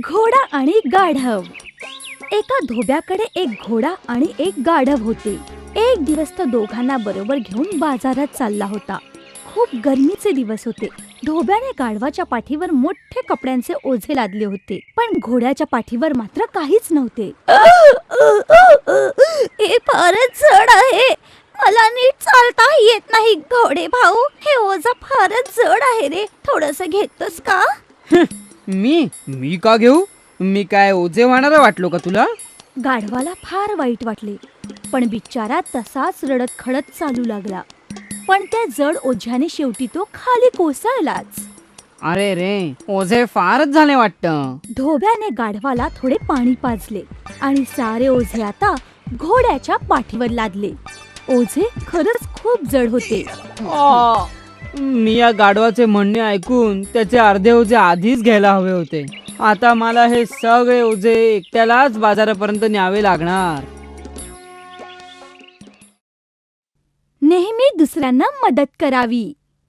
घोडा आणि गाढव. एका धोब्याकडे एक घोडा आणि एक गाढव होते. एक दिवस तो दोघांना बरोबर घेऊन बाजारात चालला होता. खूप गरमीचे दिवस होते. धोब्याने गाढवाच्या पाठीवर मोठे कपड्यांचे ओझे लादले होते, पण घोड्याच्या पाठीवर मात्र काहीच नव्हते. हे फारच जड आहे, मला नीट चालता येत नाही. घोडे भाऊ, हे ओझं फारच जड आहे रे, थोडंसं घेतोस का? मी का घेऊ? मी काय ओझे वाहणारा वाटलो का तुला? गाढवाला फार वाईट वाटले, पण बिचारा तसाच रडत खडत चालू लागला. पण त्या जड ओझ्याने शेवटी तो खाली कोसळलाच. अरे रे, ओझे फारच झाले वाटतं. धोब्याने गाढवाला थोडे पाणी पाजले आणि सारे ओझे आता घोड्याच्या पाठीवर लादले. ओझे खरंच खूप जड होते. मी या गाढवाचे म्हणणे ऐकून त्याचे अर्धे ओझे आधीच घ्यायला हवे होते. आता मला हे सगळे ओझे एकट्यालाच बाजारापर्यंत न्यावे लागणार. नेहमी दुसऱ्यांना मदत करावी.